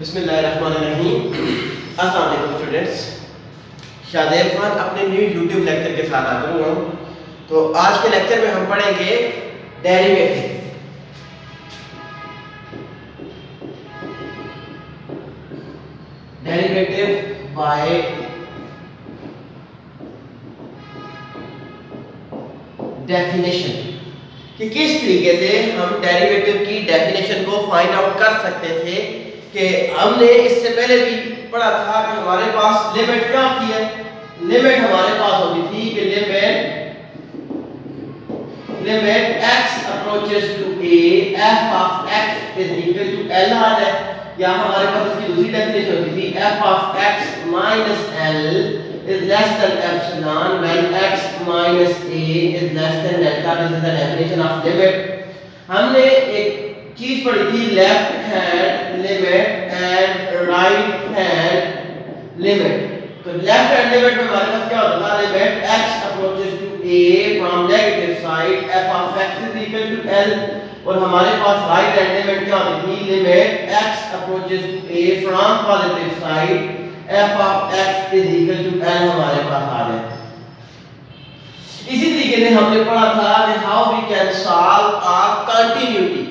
बिस्मिल्लाहिर्रहमानिर्रहीम। अस्सलाम वालेकुम स्टूडेंट्स, शादेब खान अपने न्यू यूट्यूब लेक्चर के साथ हाजिर हुआ हूँ। तो आज के लेक्चर में हम पढ़ेंगे डेरिवेटिव। डेरिवेटिव बाय डेफिनेशन, कि किस तरीके से हम डेरिवेटिव की डेफिनेशन को फाइंड आउट कर सकते थे। कि हमने इससे पहले भी पढ़ा था कि हमारे पास लिमिट क्या होती है। लिमिट हमारे पास होती थी कि limit x approaches to a f of x is equal to l आ जाए, या हमारे पास इसकी दूसरी डेफिनेशन होती थी f of x minus l is less than epsilon when x minus a is less than delta. This is the definition of limit. हमने एक चीज पढ़ी थी left hand limit and right hand limit. तो left hand limit में हमारे पास क्या होता था, limit x approaches to a from negative side f of x is equal to l, और हमारे पास राइट हैंड लिमिट क्या होती थी, limit x approaches to a फ्रॉम positive side f of x is equal to l हमारे पास आ गया। इसी तरीके से हमने पढ़ा था कि how we can solve a continuity,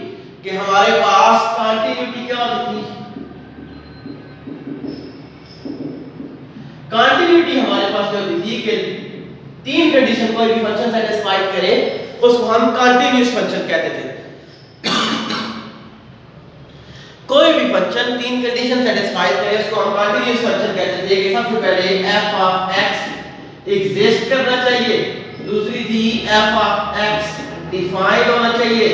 कि हमारे पास कंटिन्यूटी क्या होती थी। कंटिन्यूटी हमारे पास क्या होती थी कि तीन कंडीशन कोई भी फंक्शन सेटिस्फाई करे उसको हम कंटीन्यूअस फंक्शन कहते थे। कोई भी फंक्शन तीन कंडीशन सेटिस्फाई करे उसको हम कंटीन्यूअस फंक्शन कहते थे। कि सबसे पहले f ऑफ x एग्जिस्ट करना चाहिए, दूसरी थी f ऑफ x डिफाइन होना चाहिए,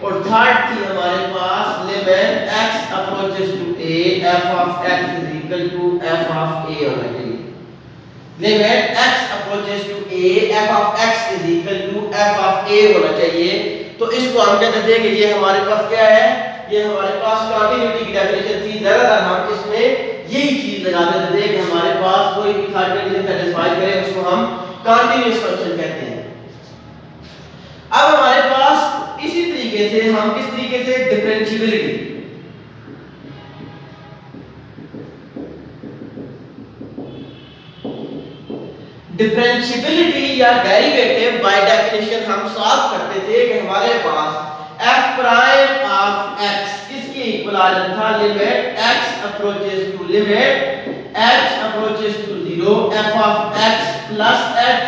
और थर्ड थी हमारे पास limit x approaches to a f of x is equal to f of a होना चाहिए। Limit x approaches to a f of x is equal to f of a होना चाहिए। तो इसको हम कहते थे कि ये हमारे पास क्या है, ये हमारे पास कंटिन्यूटी की डेफिनेशन थी। ज्यादातर हम इसमें यही चीज लगा देते थे कि हमारे पास कोई भी थर्ड कंडीशन सेटिस्फाई करे उसको हम कंटीन्यूअस फंक्शन कहते हैं। अब हमारे पास इसी तरीके से हम किस तरीके से डिफरेंशिएबिलिटी, डिफरेंशिएबिलिटी या डेरिवेटिव बाय डेफिनेशन हम सॉल्व करते थे कि हमारे पास f प्राइम ऑफ x किसके इक्वल आ जाता था, limit x approaches to limit x approaches to 0 f of x plus h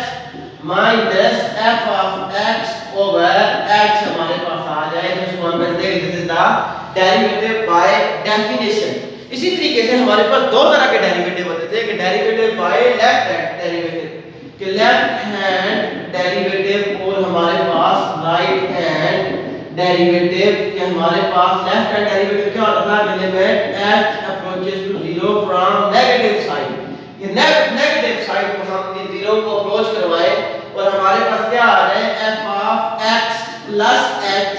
minus f of x over x हमारे पास आ जाए। इसको हम कहते हैं this is the derivative by definition. इसी तरीके से हमारे पास दो तरह के डेरिवेटिव होते थे, कि derivative by left hand derivative, कि लेफ्ट हैंड डेरिवेटिव, और हमारे पास राइट हैंड डेरिवेटिव। कि हमारे पास लेफ्ट हैंड डेरिवेटिव क्या होता था, limit x approaches to 0 from negative side. ये नेगेटिव साइड को हमने 0 को अप्रोच करवाए और हमारे पास क्या आ रहा है, f of x plus h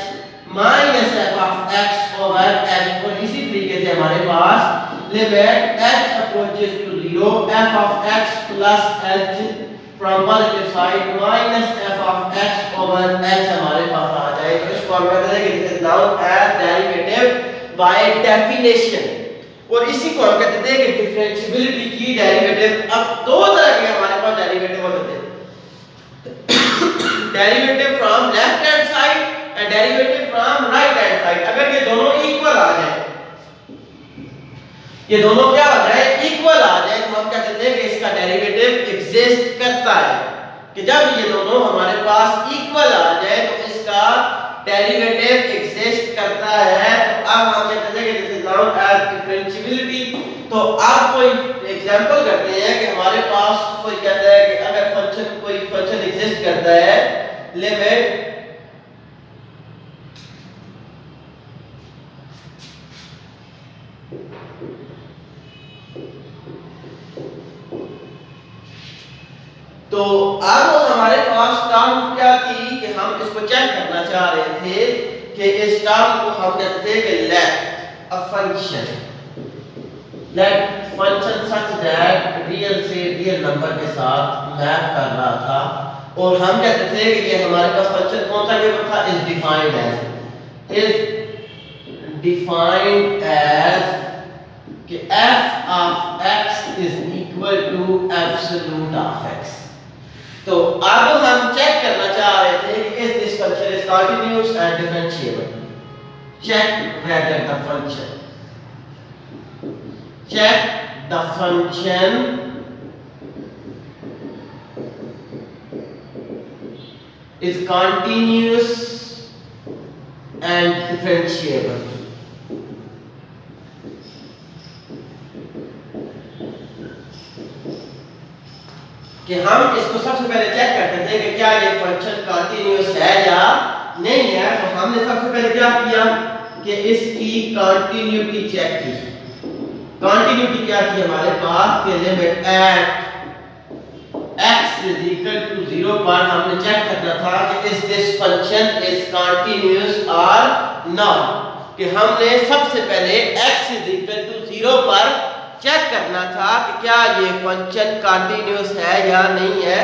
minus f of x over h। और इसी तरीके से हमारे पास limit h approaches to 0 f of x plus h from positive side minus f of x over h हमारे पास आ जाए। तो इसको हम कहते हैं कि this is known as derivative by definition. और इसी को हम कहते थे कि डिफरेंशिएबिलिटी की डेरिवेटिव। अब दो तरह के हमारे पास डेरिवेटिव होते थे, derivative from left hand side and derivative from right hand side. अगर ये दोनों इक्वल आ जाए, ये दोनों क्या हो जाए, इक्वल आ जाए, तो हम कहते थे कि इसका डेरिवेटिव एग्जिस्ट करता है। कि जब ये दोनों हमारे पास इक्वल आ जाए तो इसका डेरिवेटिव एग्जिस्ट करता है। तो अब हम कहते हैं कि this is known as differentiability. तो आप कोई एग्जांपल करते हैं कि हमारे पास कोई कहता है कि अगर कोई फंक्शन एग्जिस्ट करता है, लिमिट तो अब हमारे पास टर्म क्या थी कि हम इसको चेक करना चाह रहे थे कि इस टर्म को हम कहते थे कि let a function, let function such that real से रियल नंबर के साथ मैप कर रहा था। और हम कहते थे कि ये हमारे पास फंक्शन कौन सा गिवन था, इज डिफाइंड एज कि f of x is equal to absolute of x। तो अब हम चेक करना चाह रहे थे कि is this function is continuous and differentiable। check whether the function is continuous and differentiable। कि हम इसको सबसे पहले चेक करते थे कि क्या ये फंक्शन कंटीन्यूअस है या नहीं है। तो हमने सबसे पहले क्या किया कि इसकी कंटिन्यूटी चेक की। कंटिन्यूटी क्या थी हमारे पास कि limit at x is equal to 0 पर हमने चेक करना था कि is this function is continuous or not। कि हमने सबसे पहले x is equal to 0 पर चेक करना था कि क्या ये फंक्शन कंटीन्यूअस है या नहीं है।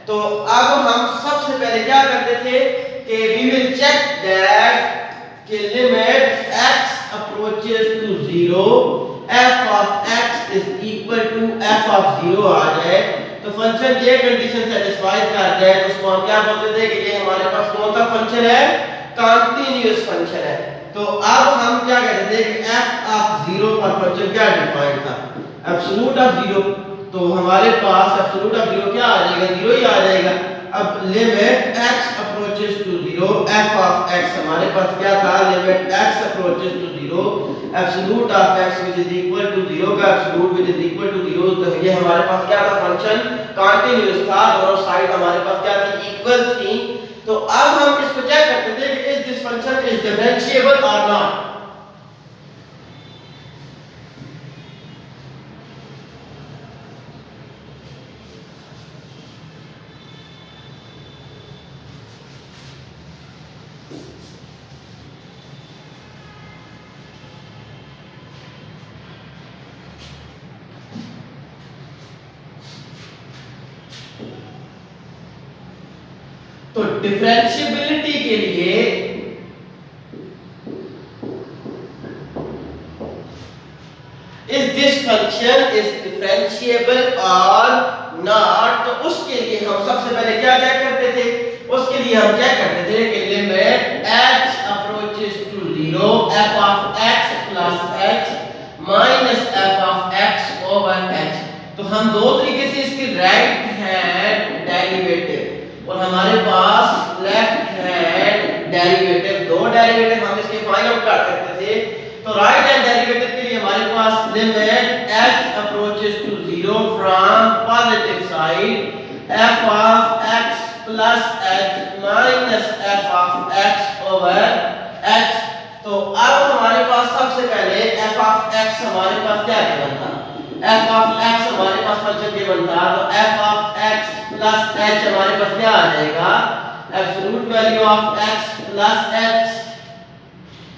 तो अब हम सबसे पहले क्या करते थे कि वी विल चेक दैट कि limit x approaches to 0 f of x is equal to f of 0 आ जाए। तो फंक्शन ये कंडीशन सेटिस्फाई कर जाए तो उसको हम क्या बोलते थे कि ये हमारे पास कौन सा फंक्शन है, कंटीन्यूअस फंक्शन है। तो अब हम क्या कहते थे कि f of 0 पर फंक्शन क्या डिफाइन था, एब्सोल्यूट ऑफ 0। तो हमारे पास एब्सोल्यूट ऑफ 0 क्या आ जाएगा, 0 ही आ जाएगा। अब limit x approaches to 0 f of x हमारे पास क्या था, limit x approaches to 0 absolute of x which is equal to 0 का absolute which is equal to 0। तो ये हमारे पास क्या था, फंक्शन कंटीन्यूअस था, दोनों साइड हमारे पास क्या थी, इक्वल थी। तो अब हम इसको चेक करते थे कि is this function is differentiable और नॉट। तो डिफरेंशिएबिलिटी के लिए is this function is differentiable और नॉट, तो उसके लिए हम सबसे पहले क्या चेक करते थे, उसके लिए हम चेक करते थे कि limit x approaches to 0 f of x plus x minus f of x over x। तो हम दो तरीके से इसकी राइट हैंड डेरिवेटिव और हमारे पास लेफ्ट हैंड डेरिवेटिव, दो डेरिवेटिव हम इसके फाइंड आउट कर सकते थे। तो राइट हैंड डेरिवेटिव के लिए हमारे पास limit x approaches to 0 from positive side f of x plus x minus f of x over x। तो अब हमारे पास सबसे पहले f of x हमारे पास क्या बनता, f of x हमारे पास फंक्शन के बनता, तो f of x plus h हमारे पास क्या आ जाएगा, absolute value of x plus h।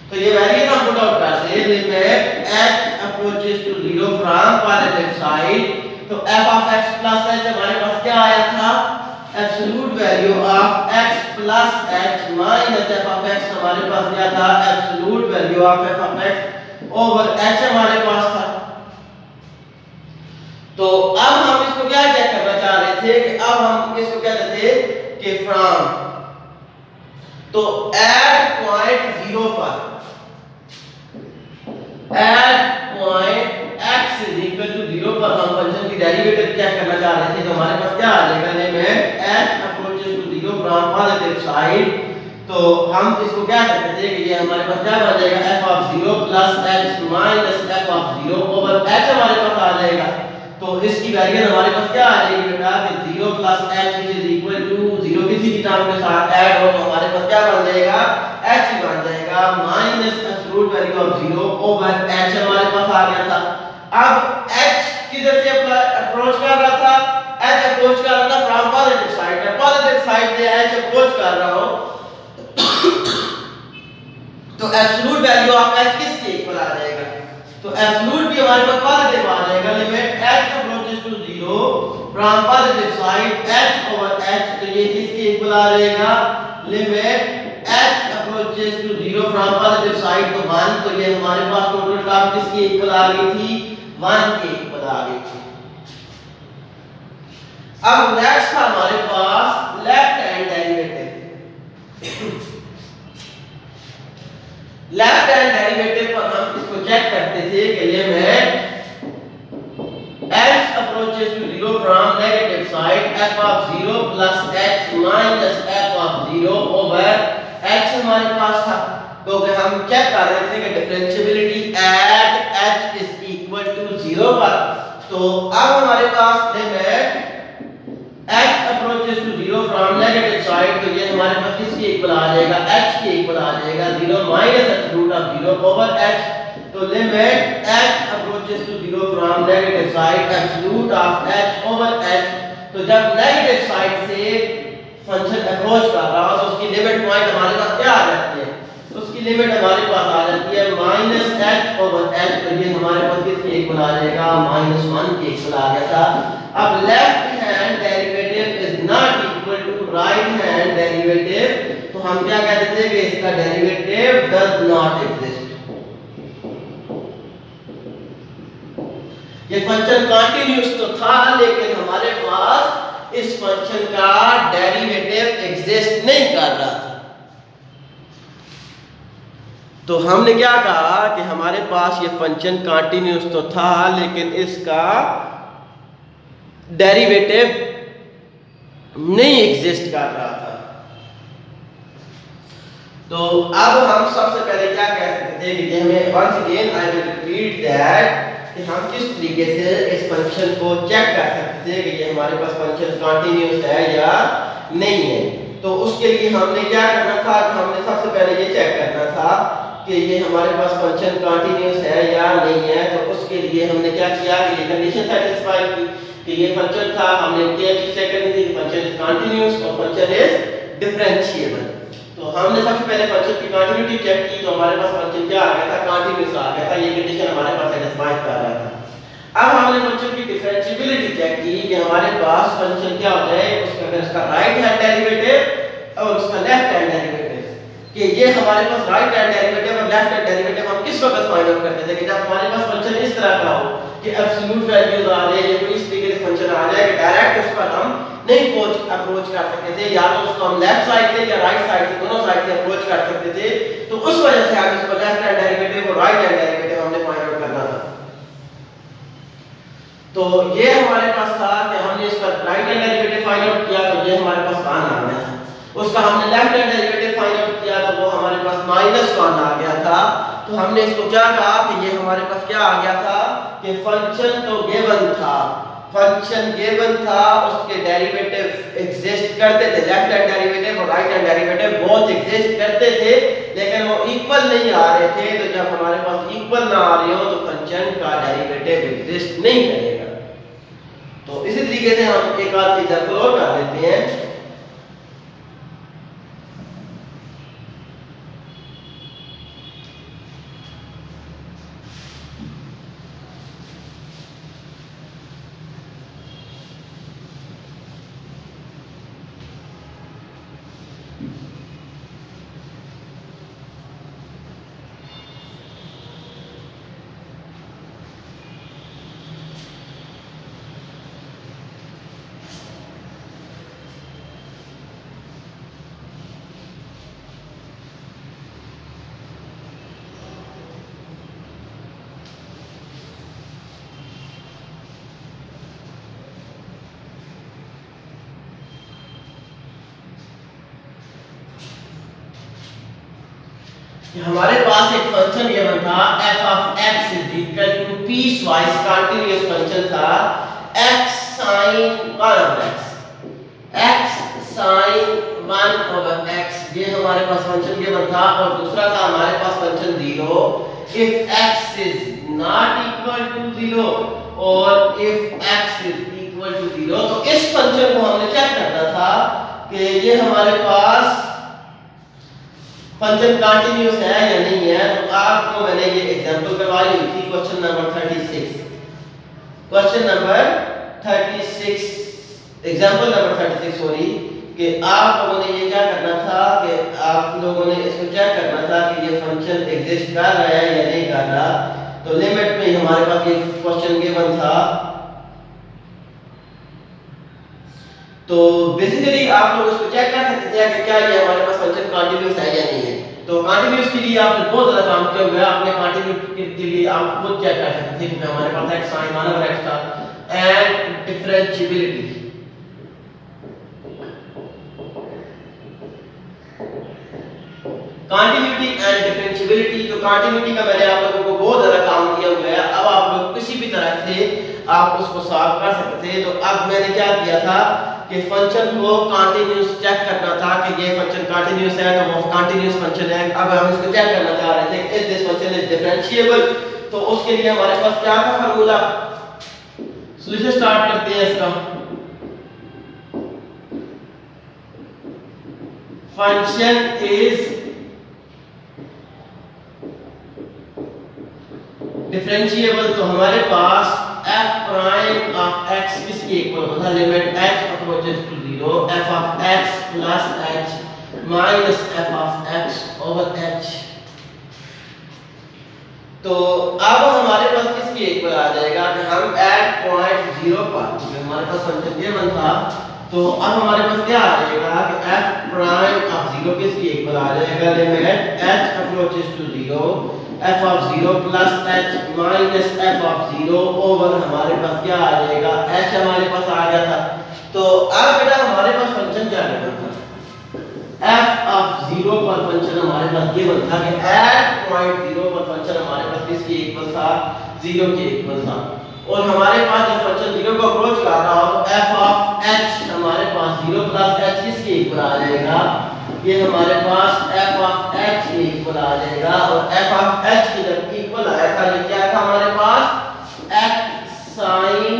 तो ये वैल्यू हम पुट आउट कर सकते हैं, limit x approaches to 0 from positive side. तो f of x plus h हमारे पास क्या आया था, absolute value of x plus h minus f of x हमारे पास क्या था, absolute value of f of x over h हमारे पास था। तो अब हम इसको क्या चेक करना चाह रहे थे कि अब हम इसको क्या कहते थे कि फ्रॉम, तो एट पॉइंट 0 पर at point x is equal to 0 पर हम फंक्शन की डेरिवेटिव चेक करना चाह रहे थे। तो हमारे पास क्या आ जाएगा, limit h approaches to 0 from positive side. तो हम इसको क्या कहते थे कि ये हमारे पास क्या बन जाएगा, f of 0 plus x minus f of 0 over h हमारे पास आ जाएगा। तो इसकी वैल्यू हमारे पास क्या आ जाएगी बेटा कि 0 plus h which is equal to 0 किसी भी टर्म के साथ ऐड हो तो हमारे पास क्या बन जाएगा, h बन जाएगा minus absolute value of 0 over h हमारे पास आ गया था। अब h किधर से अप्रोच कर रहा था, h अप्रोच कर रहा था फ्रॉम पॉजिटिव साइड, मैं पॉजिटिव साइड से h अप्रोच कर रहा हूं तो एब्सोल्यूट वैल्यू ऑफ h किसके इक्वल आ जाएगा, तो एब्सोल्यूट भी हमारे पास पॉजिटिव आ जाएगा। Limit h approaches to 0 from positive side h over h, तो ये किसके इक्वल आ जाएगा, limit h approaches to 0 from positive side तो 1। तो ये हमारे पास टोटल टर्म किस किसके इक्वल आ गई थी 1 के इक्वल आ गई थी। अब नेक्स्ट था हमारे पास left hand derivative. Left hand derivative पर हम इसको चेक करते थे कि limit h approaches to 0 from negative side f of 0 plus h minus f of 0 over h हमारे पास था, तो हम चेक कर रहे थे कि differentiability at h is equal to 0 पर। तो अब हमारे पास limit h approaches to 0 from negative side, तो ये हमारे पास किसके इक्वल आ जाएगा h के इक्वल आ जाएगा 0 minus h root of 0 over h। तो limit h approaches to 0 from negative side absolute of h over h। तो जब नेगेटिव साइड से फंक्शन अप्रोच कर रहा हो तो उसकी लिमिट पॉइंट हमारे पास क्या आ जाती है, तो उसकी लिमिट हमारे पास आ जाती है माइनस h over h। तो ये हमारे पास किसके इक्वल आ जाएगा -1 के इक्वल आ गया था। अब left hand derivative is not equal to right hand derivative, तो हम क्या कहते थे कि इसका डेरिवेटिव डज नॉट एग्जिस्ट। ये फंक्शन कंटीन्यूअस तो था लेकिन हमारे पास इस फंक्शन का डेरिवेटिव एग्जिस्ट नहीं कर रहा था। तो हमने क्या कहा कि हमारे पास ये फंक्शन कंटीन्यूअस तो था लेकिन इसका डेरिवेटिव नहीं एग्जिस्ट कर रहा था। तो अब हम सबसे पहले क्या कह सकते थे कि हमें once again I will repeat that कि हम किस तरीके से इस फंक्शन को चेक कर सकते थे कि ये हमारे पास फंक्शन कंटीन्यूअस है या नहीं है। तो उसके लिए हमने क्या करना था, हमने सबसे पहले ये चेक करना था कि ये हमारे पास फंक्शन कंटीन्यूअस है या नहीं है। तो उसके लिए हमने क्या किया कि ये कंडीशन सेटिस्फाई की कि ये फंक्शन था, हमने क्या चेक करनी थी फंक्शन इज कंटीन्यूअस और फंक्शन इज डिफरेंशिएबल। तो हमने सबसे पहले फंक्शन की कंटीन्यूटी चेक की तो हमारे पास फंक्शन क्या आ गया था, कंटीन्यूअस आ गया था। ये कंडीशन हमारे पास सेटिस्फाई कर रहा था। अब हमने फंक्शन की डिफरेंशिएबिलिटी चेक की कि हमारे पास फंक्शन क्या होता है, उसका अगर इसका राइट हैंड डेरिवेटिव और उसका लेफ्ट हैंड डेरिवेटिव, कि ये हमारे पास राइट हैंड डेरिवेटिव और लेफ्ट हैंड डेरिवेटिव हम किस वक्त फाइंड आउट करते थे कि जब हमारे पास फंक्शन इस तरह का हो कि एब्सोल्यूट वैल्यूज आ रहे हैं, कोई इस तरीके से फंक्शन आ जाए कि डायरेक्ट उस पर हम नहीं अप्रोच कर सकते थे, या तो उसको हम लेफ्ट साइड से या राइट साइड से, दोनों साइड से अप्रोच कर सकते थे। तो उस वजह से हम इसको लेफ्ट हैंड डेरिवेटिव और राइट हैंड डेरिवेटिव हमने फाइंड आउट करना था। तो ये हमारे पास था कि हमने इसका right hand derivative find out किया तो ये हमारे पास 1 आ गया था। उसका हमने left hand derivative find out किया तो वो हमारे पास -1 आ गया था। तो हमने इसको क्या कहा कि ये हमारे पास क्या आ गया था कि फंक्शन तो गिवन था, फंक्शन गिवन था, उसके डेरिवेटिव एग्जिस्ट करते थे, लेफ्ट हैंड डेरिवेटिव और right hand derivative both exist करते थे लेकिन वो इक्वल नहीं आ रहे थे। तो जब हमारे पास इक्वल ना आ रहे हो तो फंक्शन का डेरिवेटिव एग्जिस्ट नहीं करेगा। तो इसी तरीके से हम एक आध एग्जांपल और कर लेते हैं। हमारे पास एक फंक्शन ये था f of x is equal to piecewise continuous function था x sin 1 of x sin 1 over x, ये हमारे पास फंक्शन ये था। और दूसरा था हमारे पास function 0 if x is not equal to 0 और if x is equal to 0। तो इस फंक्शन को हमने चेक करना था कि ये हमारे पास फंक्शन कंटीन्यूअस है या नहीं है। तो आपको मैंने ये एग्जांपल करवाई हुई थी question number 36, question number 36, example number 36 sorry, कि आप लोगों ने ये क्या करना था कि आप लोगों ने इसको चेक करना था कि ये फंक्शन एग्जिस्ट कर रहा है या नहीं कर रहा। तो लिमिट में हमारे पास ये क्वेश्चन गिवन था। तो बेसिकली आप लोग इसको चेक कर सकते हैं कि क्या ये हमारे पास फंक्शन कंटीन्यूअस है या नहीं है। तो कंटीन्यूअस के लिए आपने बहुत ज्यादा काम किया हुआ है, आपने कंटीन्यूअस के लिए आप खुद चेक कर सकते थे कि हमारे पास x sin 1 over x था and differentiability. Continuity and differentiability, तो कंटिन्यूटी का मैंने आप लोगों को बहुत ज्यादा काम किया हुआ है, अब आप लोग किसी भी तरह से आप उसको सॉल्व कर सकते थे। तो अब मैंने क्या किया था कि फंक्शन को कंटीन्यूअस चेक करना था कि ये फंक्शन कंटीन्यूअस है, तो वो कंटीन्यूअस फंक्शन है। अब हम इसको चेक करना चाह रहे थे if this function is differentiable, तो उसके लिए हमारे पास क्या था फार्मूला। सॉल्यूशन स्टार्ट करते हैं इसका। फंक्शन इज डिफरेंशिएबल, तो हमारे पास f प्राइम ऑफ x किसके इक्वल होता है, limit x approaches to 0 f of x plus h minus f of x over h। तो अब हमारे पास किसके इक्वल आ जाएगा कि हम एट पॉइंट 0 पर हमारे पास फंक्शन ये बनता, तो अब हमारे पास क्या आ जाएगा कि f प्राइम ऑफ 0 किसके इक्वल आ जाएगा, limit h approaches to 0 f of 0 plus h minus f of 0 over हमारे पास क्या आ जाएगा, h हमारे पास आ गया था। तो अब बेटा हमारे पास फंक्शन क्या है, f of 0 पर फंक्शन हमारे पास ये बनता कि एट पॉइंट 0 पर फंक्शन हमारे पास किसके इक्वल था, 0 के इक्वल था। और हमारे पास जब फंक्शन 0 को अप्रोच कर रहा हो तो f of h हमारे पास 0 plus h किसके इक्वल आ जाएगा, ये हमारे पास f of h के इक्वल आ जाएगा। और f of h के जब इक्वल आया था ये क्या था हमारे पास x sin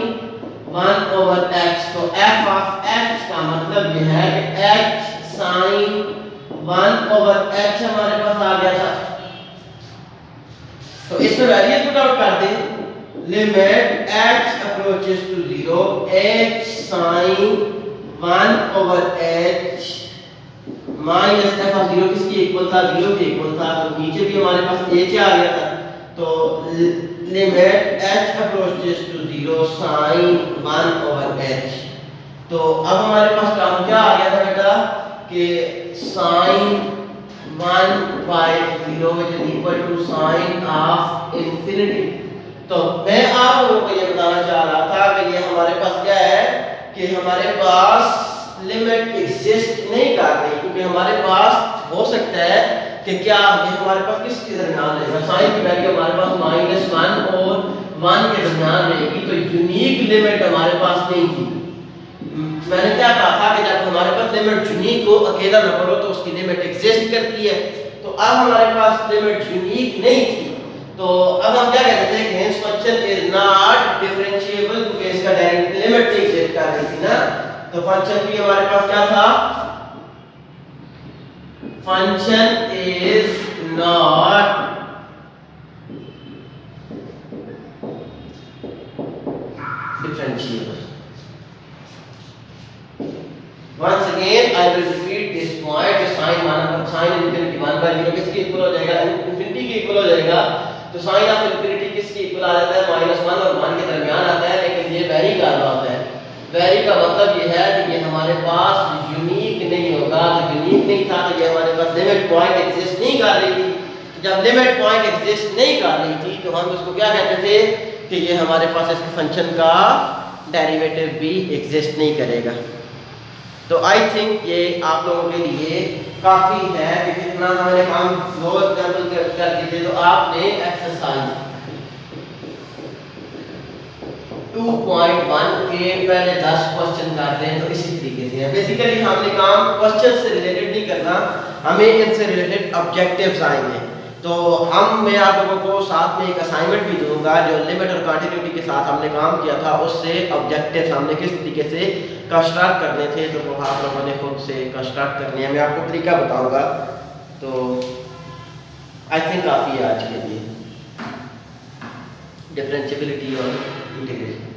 1 over x, तो f of h का मतलब ये है कि h sin 1 over h हमारे पास आ गया था। तो इसमें वैरिएंस पुट आउट कर दें, limit h approaches to 0 h sin 1 over h minus f of 0 किसके इक्वल था, 0 के इक्वल था। तो नीचे भी हमारे पास h आ गया था, तो limit h approaches to 0 sin 1 over h। तो अब हमारे पास काम क्या आ गया था बेटा कि sin 1 by 0 is equal to sin of infinity। तो मैं आप लोगों को ये बताना चाह रहा था कि ये हमारे पास क्या है कि हमारे पास लिमिट एग्जिस्ट नहीं कर रही, क्योंकि हमारे पास हो सकता है कि क्या ये हमारे पास किसके दरमियान रहेगा, साइन की वैल्यू हमारे पास -1 और 1 के दरमियान रहेगी। तो यूनिक लिमिट हमारे पास नहीं थी। मैंने क्या कहा था कि जब हमारे पास लिमिट यूनिक हो, अकेला नंबर हो, तो उसकी लिमिट एग्जिस्ट करती है। तो अब हमारे पास लिमिट यूनिक नहीं थी, तो अब हम क्या कहते हैं कि hence function is not differentiable, क्योंकि इसका डायरेक्ट लिमिट एग्जिस्ट कर रही थी ना। तो फंक्शन भी हमारे पास क्या था, function is not differentiable. Once again I will repeat this point, sin 1 sin infinity 1 by 0 किसके इक्वल हो जाएगा, इंफिनिटी के इक्वल हो जाएगा। तो sin ऑफ इंफिनिटी किसके इक्वल आ जाता है, -1 और 1 के दरमियान आता है, लेकिन ये वेरी कर रहा होता है। वेरी का मतलब ये है कि ये हमारे पास यूनिक नहीं होगा। तो यूनिक नहीं था तो ये हमारे पास लिमिट पॉइंट एग्जिस्ट नहीं कर रही थी। जब लिमिट पॉइंट एग्जिस्ट नहीं कर रही थी तो हम उसको क्या कहते थे कि ये हमारे पास इसके फंक्शन का डेरिवेटिव भी एग्जिस्ट नहीं करेगा। तो आई थिंक ये आप लोगों के लिए काफ़ी है कि जितना हमारे काम लो एग्जाम्पल कर दीजिए। तो आपने एक्सरसाइज 2.1 के पहले 10 क्वेश्चन करते हैं, तो इसी तरीके से है। बेसिकली हमने काम क्वेश्चन से रिलेटेड नहीं करना, हमें इनसे रिलेटेड ऑब्जेक्टिव्स आएंगे। तो मैं आप लोगों को साथ में एक असाइनमेंट भी दूंगा जो लिमिट और कंटिन्यूटी के साथ हमने काम किया था, उससे ऑब्जेक्टिव्स हमने किस तरीके से कंस्ट्रक्ट करने थे, तो वो आप लोगों ने खुद से कंस्ट्रक्ट करनी है। मैं आपको तरीका बताऊंगा। तो आई थिंक काफ़ी है आज के लिए डिफरेंशिएबिलिटी और इंटीग्रेशन।